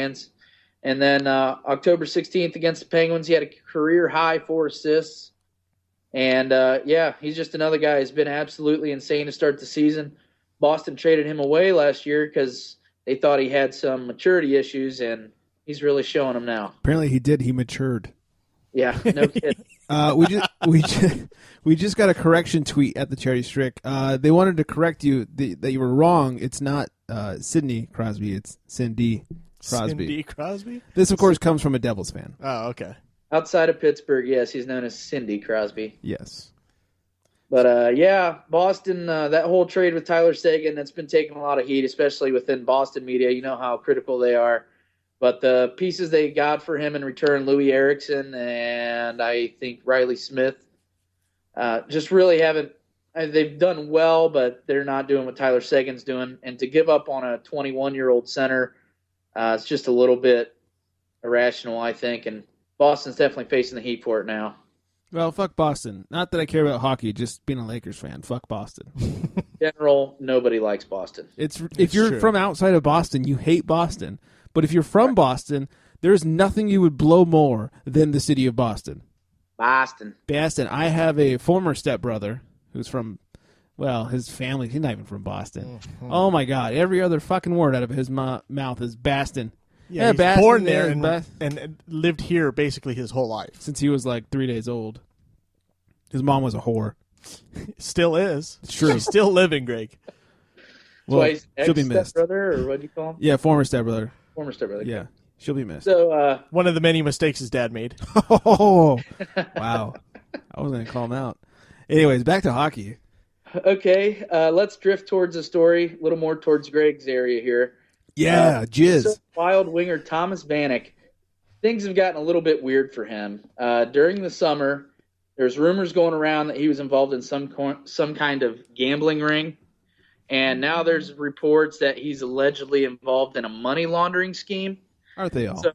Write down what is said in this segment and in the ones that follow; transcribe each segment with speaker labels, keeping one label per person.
Speaker 1: fans. And then October 16th against the Penguins, he had a career high 4 assists. And, he's just another guy who's been absolutely insane to start the season. Boston traded him away last year because they thought he had some maturity issues, and he's really showing them now.
Speaker 2: Apparently he did. He matured.
Speaker 1: Yeah, no kidding.
Speaker 2: We just got a correction tweet at the Charity Strick. They wanted to correct you that you were wrong. It's not Sidney Crosby. It's Cindy Crosby.
Speaker 3: Cindy Crosby?
Speaker 2: This, of course, comes from a Devils fan.
Speaker 3: Oh, okay.
Speaker 1: Outside of Pittsburgh, yes, he's known as Cindy Crosby.
Speaker 2: Yes.
Speaker 1: But, Boston, that whole trade with Tyler Seguin, that's been taking a lot of heat, especially within Boston media. You know how critical they are. But the pieces they got for him in return, Louis Eriksson and I think Riley Smith, just really haven't – they've done well, but they're not doing what Tyler Seguin's doing. And to give up on a 21-year-old center, it's just a little bit irrational, I think. And Boston's definitely facing the heat for it now.
Speaker 2: Well, fuck Boston. Not that I care about hockey, just being a Lakers fan. Fuck Boston.
Speaker 1: In general, nobody likes Boston.
Speaker 2: If you're from outside of Boston, you hate Boston. But if you're from Boston, there's nothing you would blow more than the city of Boston.
Speaker 1: Boston.
Speaker 2: I have a former stepbrother who's from, his family, he's not even from Boston. Mm-hmm. Oh, my God. Every other fucking word out of his mouth is Boston.
Speaker 3: Yeah, he's
Speaker 2: Boston,
Speaker 3: born there and lived here basically his whole life.
Speaker 2: Since he was like 3 days old. His mom was a whore.
Speaker 3: Still is.
Speaker 2: It's true.
Speaker 3: She's still living, Greg.
Speaker 1: Well,
Speaker 2: she'll be missed.
Speaker 1: Stepbrother, or what do you call him?
Speaker 2: Yeah, former stepbrother.
Speaker 1: Former stepbrother.
Speaker 2: Yeah, she'll be missed.
Speaker 1: So,
Speaker 3: one of the many mistakes his dad made.
Speaker 2: Oh, wow. I wasn't going to call him out. Anyways, back to hockey.
Speaker 1: Okay, let's drift towards a story, a little more towards Greg's area here.
Speaker 2: Yeah, jizz.
Speaker 1: So Wild winger Thomas Vanek, things have gotten a little bit weird for him. During the summer, there's rumors going around that he was involved in some kind of gambling ring. And now there's reports that he's allegedly involved in a money laundering scheme.
Speaker 2: Aren't they all?
Speaker 1: So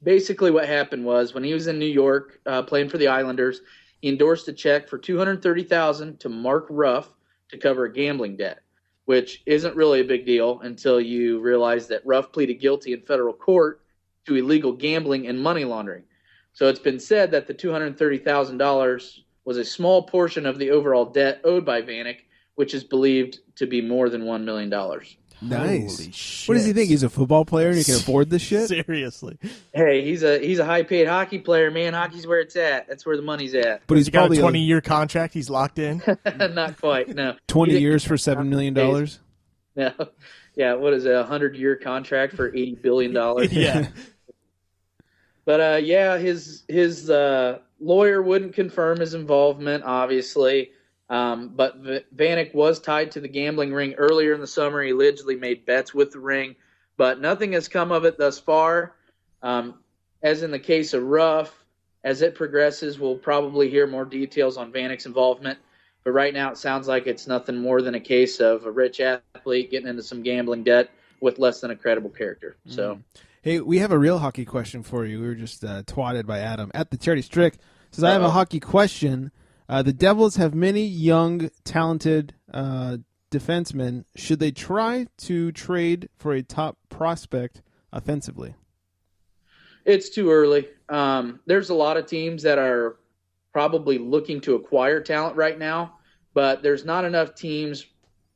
Speaker 1: basically what happened was when he was in New York playing for the Islanders, he endorsed a check for $230,000 to Mark Ruff to cover a gambling debt, which isn't really a big deal until you realize that Ruff pleaded guilty in federal court to illegal gambling and money laundering. So it's been said that the $230,000 was a small portion of the overall debt owed by Vanek, which is believed to be more than $1 million.
Speaker 2: Nice.
Speaker 3: Holy shit.
Speaker 2: What does he think? He's a football player and he can afford this shit?
Speaker 3: Seriously.
Speaker 1: Hey, he's a high-paid hockey player, man. Hockey's where it's at. That's where the money's at.
Speaker 2: But he's
Speaker 3: got
Speaker 2: probably
Speaker 3: a 20-year contract. He's locked in.
Speaker 1: Not quite, no.
Speaker 2: 20 years for $7 million?
Speaker 1: No. Yeah, what is it, a 100-year contract for $80 billion?
Speaker 3: Yeah.
Speaker 1: But, his lawyer wouldn't confirm his involvement, obviously. But Vanek was tied to the gambling ring earlier in the summer. He allegedly made bets with the ring, but nothing has come of it thus far. As in the case of Ruff, as it progresses, we'll probably hear more details on Vanek's involvement. But right now it sounds like it's nothing more than a case of a rich athlete getting into some gambling debt with less than a credible character. So,
Speaker 2: Hey, we have a real hockey question for you. We were just twatted by Adam at the Charity Strick. Says, I have a hockey question. The Devils have many young, talented defensemen. Should they try to trade for a top prospect offensively?
Speaker 1: it's too early. There's a lot of teams that are probably looking to acquire talent right now, but there's not enough teams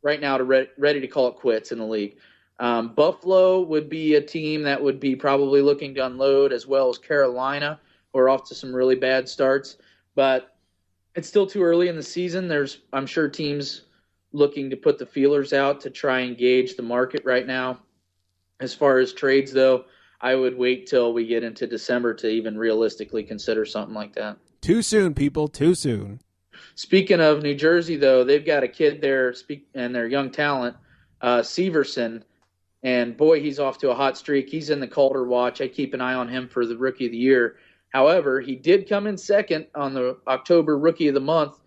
Speaker 1: right now to ready to call it quits in the league. Buffalo would be a team that would be probably looking to unload, as well as Carolina, who are off to some really bad starts. But it's still too early in the season. There's, I'm sure, teams looking to put the feelers out to try and gauge the market right now. As far as trades, though, I would wait till we get into December to even realistically consider something like that.
Speaker 2: Too soon, people. Too soon.
Speaker 1: Speaking of New Jersey, though, they've got a kid there and their young talent, Severson. And, boy, he's off to a hot streak. He's in the Calder watch. I keep an eye on him for the Rookie of the Year. However, he did come in second on the October Rookie of the Month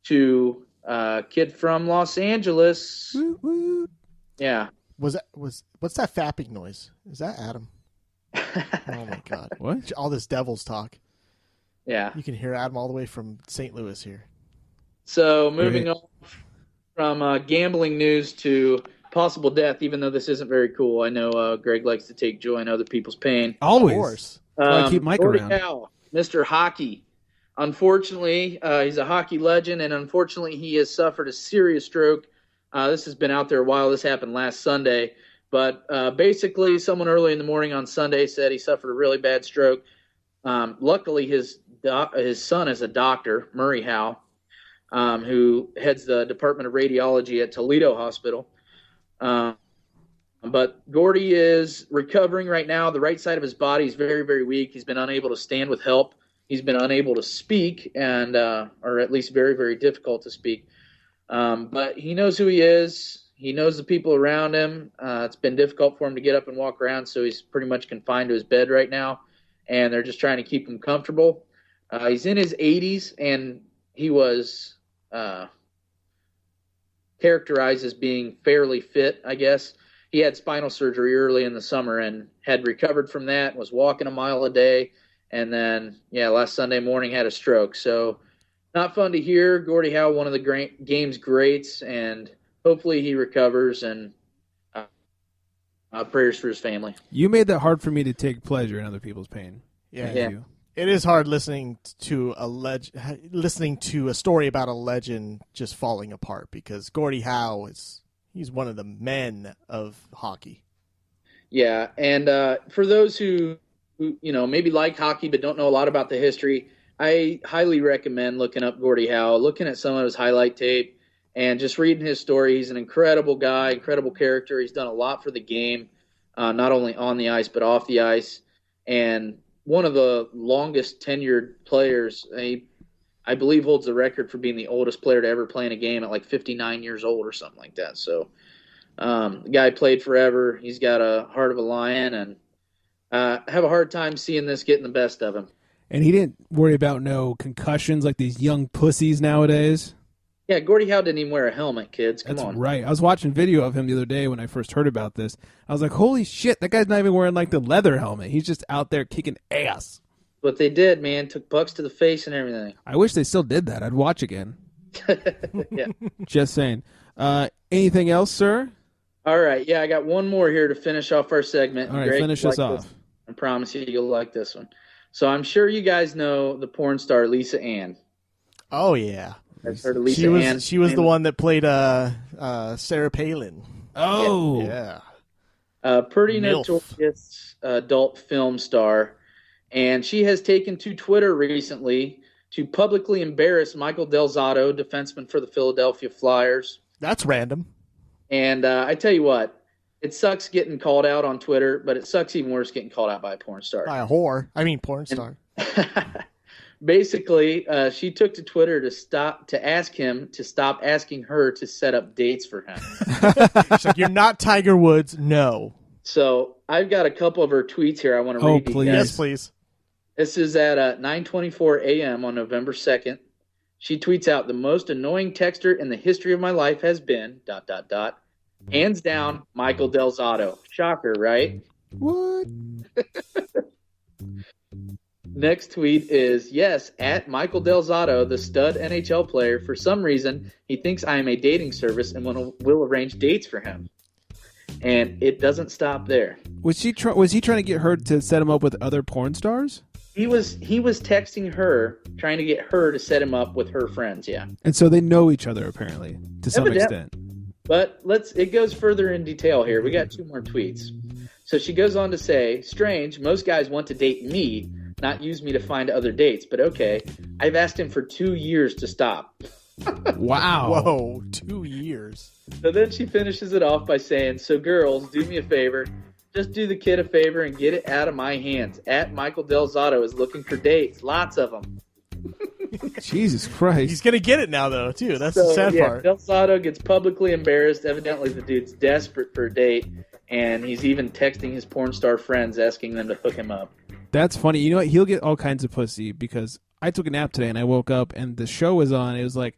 Speaker 1: to a kid from Los Angeles.
Speaker 2: Woo, woo.
Speaker 1: Yeah.
Speaker 3: What's that fapping noise? Is that Adam? Oh, my God.
Speaker 2: What?
Speaker 3: All this Devils talk.
Speaker 1: Yeah.
Speaker 3: You can hear Adam all the way from St. Louis here.
Speaker 1: So moving on from gambling news to possible death, even though this isn't very cool. I know Greg likes to take joy in other people's pain.
Speaker 2: Always.
Speaker 3: Of course.
Speaker 2: That's why I keep Mike
Speaker 1: Gordie
Speaker 2: around.
Speaker 1: Howe, Mr. Hockey. Unfortunately, he's a hockey legend, and unfortunately, he has suffered a serious stroke. This has been out there a while. This happened last Sunday. But basically, someone early in the morning on Sunday said he suffered a really bad stroke. Luckily, his son is a doctor, Murray Howe, who heads the Department of Radiology at Toledo Hospital. But Gordie is recovering right now. The right side of his body is very, very weak. He's been unable to stand with help. He's been unable to speak, and or at least very, very difficult to speak. But he knows who he is. He knows the people around him. It's been difficult for him to get up and walk around, so he's pretty much confined to his bed right now, and they're just trying to keep him comfortable. He's in his 80s, and he was characterized as being fairly fit, I guess. He had spinal surgery early in the summer and had recovered from that, was walking a mile a day, and then, last Sunday morning had a stroke. So not fun to hear. Gordie Howe, one of the game's greats, and hopefully he recovers, and prayers for his family.
Speaker 2: You made that hard for me to take pleasure in other people's pain.
Speaker 3: Yeah.
Speaker 2: You.
Speaker 3: It is hard listening to a story about a legend just falling apart, because Gordie Howe he's one of the men of hockey.
Speaker 1: Yeah, and for those who maybe like hockey but don't know a lot about the history, I highly recommend looking up Gordie Howe, looking at some of his highlight tape, and just reading his story. He's an incredible guy, incredible character. He's done a lot for the game, not only on the ice but off the ice, and one of the longest tenured players. I believe holds the record for being the oldest player to ever play in a game at like 59 years old or something like that. So the guy played forever. He's got a heart of a lion, and have a hard time seeing this getting the best of him.
Speaker 2: And he didn't worry about no concussions like these young pussies nowadays.
Speaker 1: Yeah, Gordie Howe didn't even wear a helmet, kids. Come on.
Speaker 2: That's right. I was watching video of him the other day when I first heard about this. I was like, holy shit, that guy's not even wearing like the leather helmet. He's just out there kicking ass.
Speaker 1: What they did, man, took pucks to the face and everything.
Speaker 2: I wish they still did that. I'd watch again.
Speaker 1: Yeah.
Speaker 2: Just saying. Anything else, sir?
Speaker 1: All right. Yeah, I got one more here to finish off our segment.
Speaker 2: All right,
Speaker 1: Greg,
Speaker 2: finish us off.
Speaker 1: I promise you'll like this one. So I'm sure you guys know the porn star Lisa Ann.
Speaker 3: Oh, yeah.
Speaker 1: I've heard of Lisa Ann.
Speaker 3: She was the one that played Sarah Palin.
Speaker 2: Oh.
Speaker 3: Yeah.
Speaker 1: Pretty
Speaker 3: MILF.
Speaker 1: notorious adult film star. And she has taken to Twitter recently to publicly embarrass Michael Del Zotto, defenseman for the Philadelphia Flyers.
Speaker 3: That's random.
Speaker 1: And I tell you what, it sucks getting called out on Twitter, but it sucks even worse getting called out by a porn star.
Speaker 3: By a whore. I mean, porn star.
Speaker 1: Basically, she took to Twitter to ask him to stop asking her to set up dates for him.
Speaker 3: She's like, you're not Tiger Woods. No.
Speaker 1: So I've got a couple of her tweets here I want to read.
Speaker 2: Please.
Speaker 3: Yes, please.
Speaker 1: This is at 9:24 a.m. on November 2nd. She tweets out, "The most annoying texter in the history of my life has been ... hands down, Michael Del Zotto." Shocker, right?
Speaker 2: What?
Speaker 1: Next tweet is, "Yes, at Michael Del Zotto, the stud NHL player. For some reason, he thinks I am a dating service and will arrange dates for him." And it doesn't stop there.
Speaker 2: Was he trying to get her to set him up with other porn stars?
Speaker 1: He was texting her, trying to get her to set him up with her friends, yeah.
Speaker 2: And so they know each other, apparently, to some extent.
Speaker 1: But it goes further in detail here. We got two more tweets. So she goes on to say, "Strange, most guys want to date me, not use me to find other dates, but okay. I've asked him for 2 years to stop."
Speaker 2: Wow.
Speaker 3: Whoa, 2 years.
Speaker 1: So then she finishes it off by saying, "So girls, do me a favor. Just do the kid a favor and get it out of my hands. At Michael Del Zotto is looking for dates. Lots of them."
Speaker 2: Jesus Christ.
Speaker 3: He's going to get it now, though, too. That's the sad part.
Speaker 1: Del Zotto gets publicly embarrassed. Evidently, the dude's desperate for a date, and he's even texting his porn star friends asking them to hook him up.
Speaker 2: That's funny. You know what? He'll get all kinds of pussy because I took a nap today and I woke up and the show was on. It was like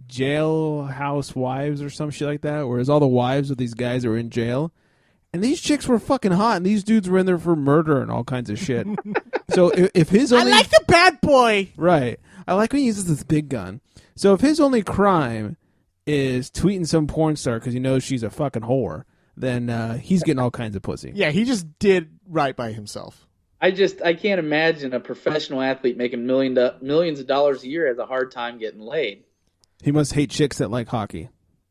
Speaker 2: Jailhouse Wives or some shit like that, where it was all the wives of these guys that were in jail. And these chicks were fucking hot, and these dudes were in there for murder and all kinds of shit. So if his only...
Speaker 3: I like the bad boy!
Speaker 2: Right. I like when he uses this big gun. So if his only crime is tweeting some porn star because he knows she's a fucking whore, then he's getting all kinds of pussy.
Speaker 3: Yeah, he just did right by himself.
Speaker 1: I can't imagine a professional athlete making millions of dollars a year has a hard time getting laid.
Speaker 2: He must hate chicks that like hockey.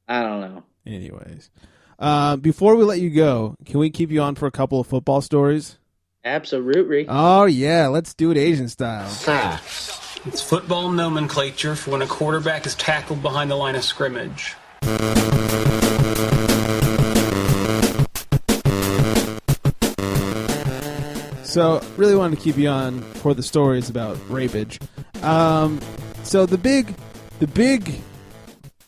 Speaker 1: I don't know.
Speaker 2: Anyways, before we let you go, can we keep you on for a couple of football stories?
Speaker 1: Absolutely.
Speaker 2: Oh, yeah. Let's do it Asian style.
Speaker 4: It's football nomenclature for when a quarterback is tackled behind the line of scrimmage.
Speaker 2: So, really wanted to keep you on for the stories about rapage. So the big,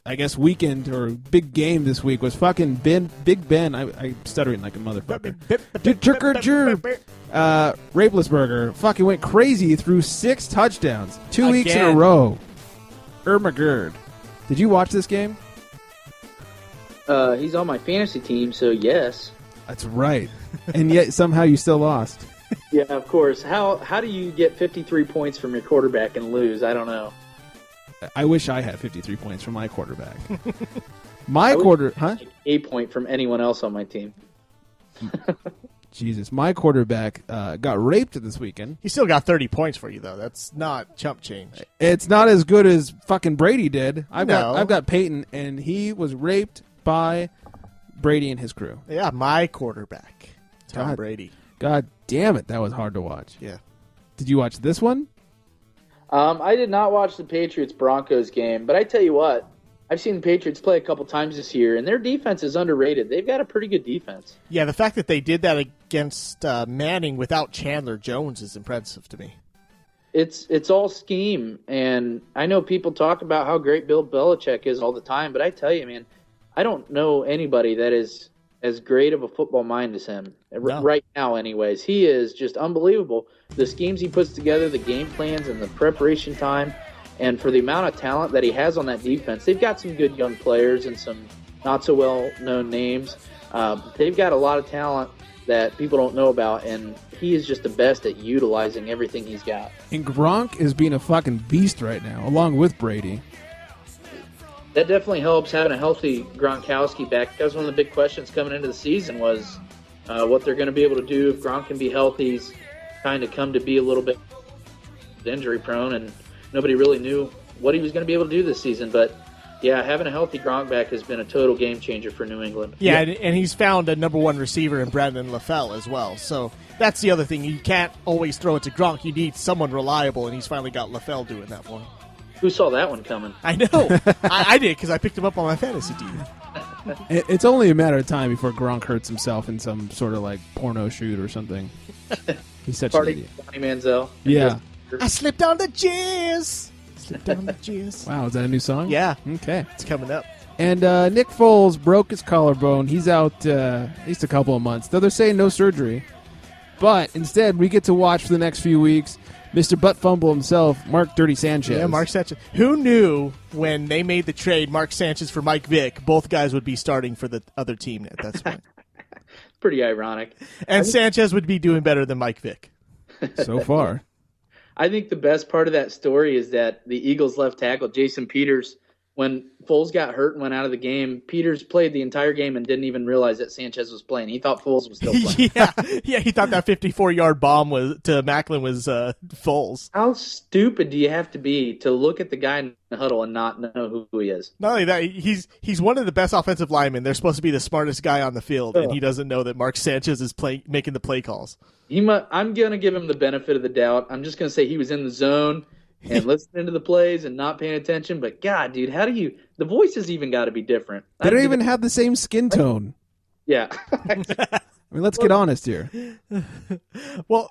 Speaker 2: I guess, weekend or big game this week was fucking Big Ben. I'm stuttering like a motherfucker. Roethlisberger fucking went crazy. He threw 6 touchdowns 2 weeks in a row. Ermagerd. Did you watch this game?
Speaker 1: He's on my fantasy team, so yes.
Speaker 2: That's right. And yet somehow you still lost.
Speaker 1: Yeah, of course. How do you get 53 points from your quarterback and lose? I don't know.
Speaker 2: I wish I had 53 points from my quarterback.
Speaker 1: A point from anyone else on my team.
Speaker 2: Jesus, my quarterback got raped this weekend.
Speaker 3: He still got 30 points for you, though. That's not chump change.
Speaker 2: It's not as good as fucking Brady did. I've got Peyton, and he was raped by Brady and his crew.
Speaker 3: Yeah, my quarterback, Tom Brady.
Speaker 2: God damn it, that was hard to watch.
Speaker 3: Yeah.
Speaker 2: Did you watch this one?
Speaker 1: I did not watch the Patriots-Broncos game, but I tell you what, I've seen the Patriots play a couple times this year, and their defense is underrated. They've got a pretty good defense.
Speaker 3: Yeah, the fact that they did that against Manning without Chandler Jones is impressive to me.
Speaker 1: It's all scheme, and I know people talk about how great Bill Belichick is all the time, but I tell you, man, I don't know anybody that is as great of a football mind as him. No. Right now, anyways. He is just unbelievable. The schemes he puts together, the game plans, and the preparation time, and for the amount of talent that he has on that defense, they've got some good young players and some not-so-well-known names. They've got a lot of talent that people don't know about, and he is just the best at utilizing everything he's got.
Speaker 2: And Gronk is being a fucking beast right now, along with Brady.
Speaker 1: That definitely helps having a healthy Gronkowski back, because one of the big questions coming into the season was what they're going to be able to do if Gronk can be healthy. He's kind of come to be a little bit injury prone, and nobody really knew what he was going to be able to do this season. But yeah, having a healthy Gronk back has been a total game changer for New England.
Speaker 3: Yeah, and he's found a number one receiver in Brandon LaFell as well. So that's the other thing. You can't always throw it to Gronk. You need someone reliable, and he's finally got LaFell doing that for him.
Speaker 1: Who saw that one coming?
Speaker 3: I know. I did, because I picked him up on my fantasy team.
Speaker 2: It's only a matter of time before Gronk hurts himself in some sort of like porno shoot or something. He's such an idiot.
Speaker 1: Johnny Manziel.
Speaker 2: Yeah.
Speaker 3: I slipped on the jizz. Slipped on the jizz.
Speaker 2: Wow, is that a new song?
Speaker 3: Yeah.
Speaker 2: Okay.
Speaker 3: It's coming up.
Speaker 2: And Nick Foles broke his collarbone. He's out at least a couple of months. Though they're saying no surgery. But instead, we get to watch for the next few weeks Mr. Butt Fumble himself, Mark Dirty Sanchez.
Speaker 3: Yeah, Mark Sanchez. Who knew when they made the trade, Mark Sanchez for Mike Vick, both guys would be starting for the other team at that point?
Speaker 1: Pretty ironic.
Speaker 3: And Sanchez would be doing better than Mike Vick.
Speaker 2: So far.
Speaker 1: I think the best part of that story is that the Eagles left tackle, Jason Peters, when Foles got hurt and went out of the game, Peters played the entire game and didn't even realize that Sanchez was playing. He thought Foles was still playing.
Speaker 3: yeah, he thought that 54-yard bomb to Macklin was Foles.
Speaker 1: How stupid do you have to be to look at the guy in the huddle and not know who he is?
Speaker 3: Not only that, he's one of the best offensive linemen. They're supposed to be the smartest guy on the field, and he doesn't know that Mark Sanchez is making the play calls.
Speaker 1: I'm going to give him the benefit of the doubt. I'm just going to say he was in the zone and listening to the plays and not paying attention. But, God, dude, the voices even got to be different.
Speaker 2: They don't even have the same skin tone.
Speaker 1: Yeah.
Speaker 2: I mean, let's get honest here.
Speaker 3: Well,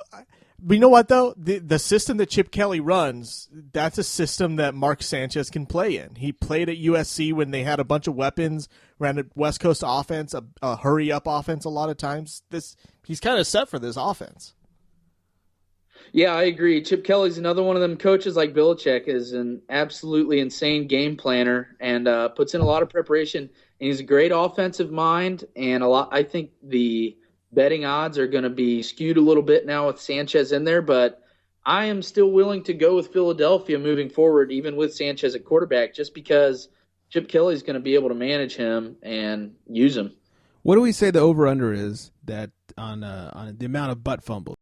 Speaker 3: you know what, though? The system that Chip Kelly runs, that's a system that Mark Sanchez can play in. He played at USC when they had a bunch of weapons, ran a West Coast offense, a hurry-up offense a lot of times. He's kind of set for this offense.
Speaker 1: Yeah, I agree. Chip Kelly's another one of them coaches like Belichick is an absolutely insane game planner and puts in a lot of preparation. And he's a great offensive mind, and I think the betting odds are going to be skewed a little bit now with Sanchez in there, but I am still willing to go with Philadelphia moving forward, even with Sanchez at quarterback, just because Chip Kelly's going to be able to manage him and use him.
Speaker 2: What do we say the over/under is that on the amount of butt fumbles?